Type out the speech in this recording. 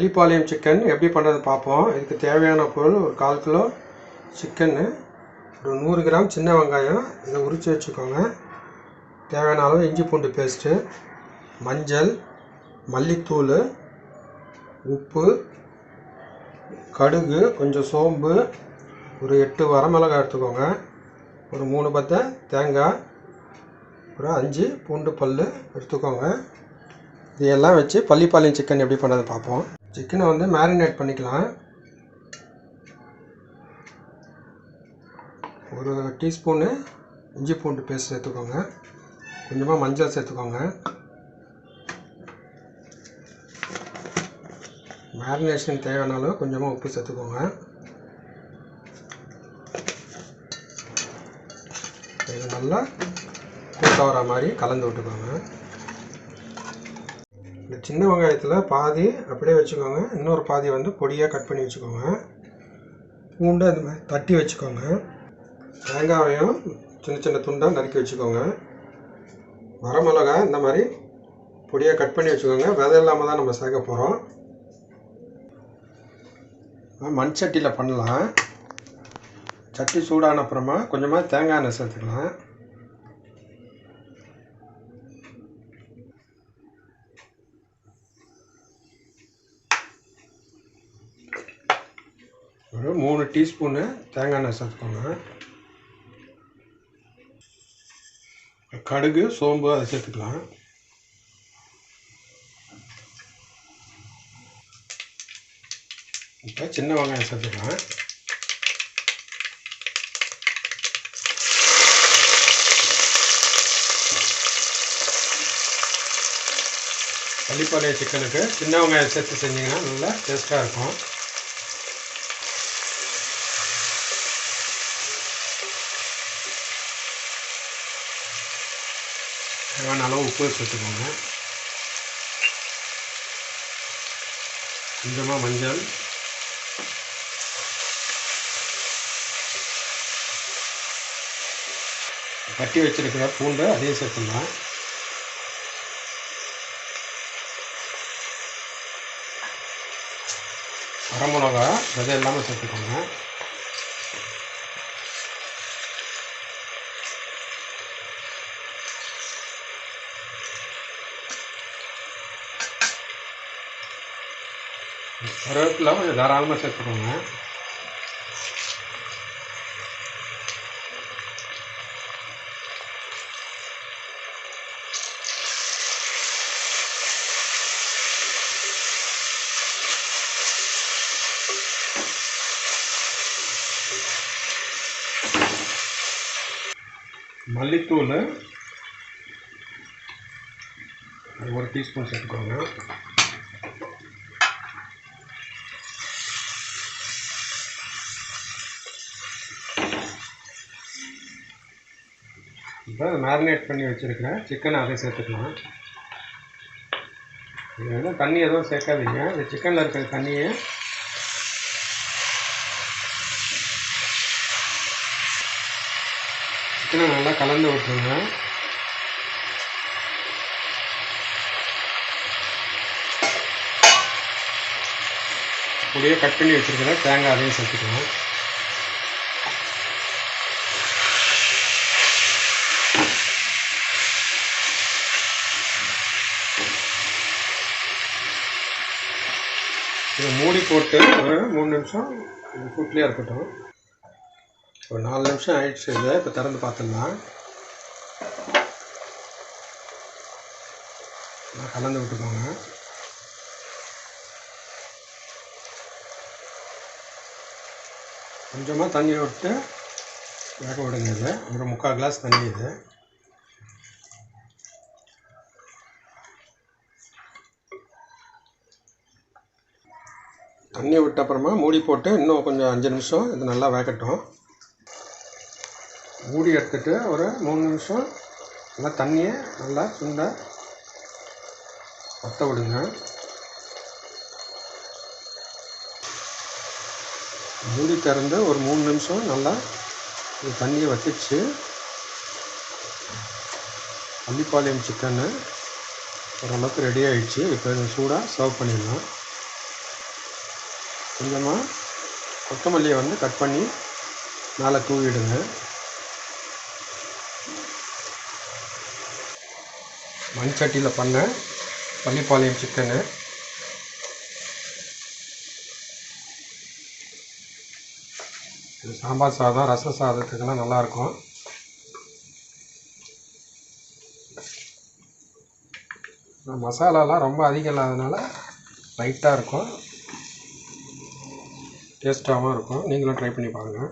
Pallipalayam chicken எப்படி பண்ணுறது பார்ப்போம். இதுக்கு தேவையான பொருள் ஒரு 1/4 கிலோ சிக்கன்னு, ஒரு 100 கிராம் சின்ன வெங்காயம், இதை உரித்து வச்சுக்கோங்க. தேவையான அளவு இஞ்சி பூண்டு பேஸ்ட்டு, மஞ்சள், மல்லித்தூள், உப்பு, கடுகு, கொஞ்சம் சோம்பு, ஒரு 8 வரமிளகாய் எடுத்துக்கோங்க, ஒரு 3 பத்தை தேங்காய், ஒரு 5 பூண்டு பல் எடுத்துக்கோங்க. இதையெல்லாம் வச்சு பள்ளிப்பாளையம் சிக்கன் எப்படி பண்ணுறது பார்ப்போம். சிக்கனை வந்து மேரினேட் பண்ணிக்கலாம். ஒரு டீஸ்பூனு இஞ்சி பூண்டு பேஸ்ட் சேர்த்துக்கோங்க, கொஞ்சமாக மஞ்சள் சேர்த்துக்கோங்க, மேரினேஷன் தேவையான அளவு கொஞ்சமாக உப்பு சேர்த்துக்கோங்க. இது நல்லா கூட்டாக வர மாதிரி கலந்து விட்டுக்கோங்க. இந்த சின்ன வெங்காயத்தில் பாதி அப்படியே வச்சுக்கோங்க, இன்னொரு பாதி வந்து பொடியாக கட் பண்ணி வச்சுக்கோங்க. பூண்டை இந்த மாதிரி தட்டி வச்சுக்கோங்க. தேங்காயும் சின்ன சின்ன துண்டாக நறுக்கி வச்சுக்கோங்க. வரமிளகாய் இந்த மாதிரி பொடியாக கட் பண்ணி வச்சுக்கோங்க. விதை இல்லாமல் தான் நம்ம சேர்க்க போகிறோம். மண் சட்டியில் பண்ணலாம். சட்டி சூடான அப்புறமா கொஞ்சமாக தேங்காய் எண்ணெய் சேர்த்துக்கலாம். ஒரு 3 டீஸ்பூனு தேங்காய் எண்ணெய் சேர்த்துக்கோங்க. கடுகு, சோம்பு அதை சேர்த்துக்கலாம். இப்போ சின்ன வெங்காயம் சேர்த்துக்கலாம். பள்ளிப்பாளையம் சிக்கனுக்கு சின்ன வெங்காயம் சேர்த்து செஞ்சிங்கன்னா நல்லா டேஸ்ட்டாக இருக்கும். தேவையான அளவு உப்பு சேர்த்துக்கோங்க, கொஞ்சமாக மஞ்சள், கட்டி வச்சிருக்கிற பூண்டு அதையும் சேர்த்துக்கலாம். வரமிளகா விதை இல்லாமல் சேர்த்துக்கோங்க. கருவேப்பிலை கொஞ்சம் தாராளமாக சேர்த்துக்கோங்க. மல்லித்தூள் 1 டீஸ்பூன் சேர்த்துக்கோங்க. இப்போ மேரினேட் பண்ணி வச்சுருக்கிறேன் சிக்கனை அதை சேர்த்துக்கலாம். இது வந்து தண்ணி எதுவும் சேர்க்காதீங்க. இந்த சிக்கனில் இருக்கிற தண்ணியை சிக்கனை நல்லா கலந்து விட்டுருங்க. அப்படியே கட் பண்ணி வச்சுருக்கிற தேங்காய் அதையும் சேர்த்துக்கலாம். இதை மூடி போட்டு ஒரு 3 நிமிஷம் சூட்லேயே இருக்கட்டும். ஒரு 4 நிமிஷம் ஆயிடுச்சு. இதை இப்போ திறந்து பார்த்துடலாம். கலந்து விட்டுக்கோங்க. கொஞ்சமாக தண்ணி விட்டு வேக விடுங்க. இது ஒரு 3/4 கிளாஸ் தண்ணி. இது தண்ணி விட்ட அப்புறமா மூடி போட்டு இன்னும் கொஞ்சம் 5 நிமிஷம் இது நல்லா வேகட்டும். மூடி எடுத்துட்டு ஒரு 3 நிமிஷம் நல்லா தண்ணியை நல்லா சுண்ட வற்ற விடுங்க. மூடி திறந்து ஒரு 3 நிமிஷம் நல்லா தண்ணியை வற்றிச்சு. பள்ளிப்பாளையம் சிக்கன்னு ஓரளவுக்கு ரெடி ஆகிடுச்சு. இப்போ சூடாக சர்வ் பண்ணிடலாம். கொஞ்சமாக கொத்தமல்லியை வந்து கட் பண்ணி மேலே தூவிடுங்க. மண்சட்டியில் பண்ண பள்ளிப்பாளையம் சிக்கனு. இது சாம்பார் சாதம், ரசம் சாதத்துக்கெல்லாம் நல்லாயிருக்கும். மசாலாலாம் ரொம்ப அதிகம் இல்லாதனால லைட்டாக இருக்கும், டேஸ்ட்டாகவும் இருக்கும். நீங்களும் ட்ரை பண்ணி பாருங்கள்.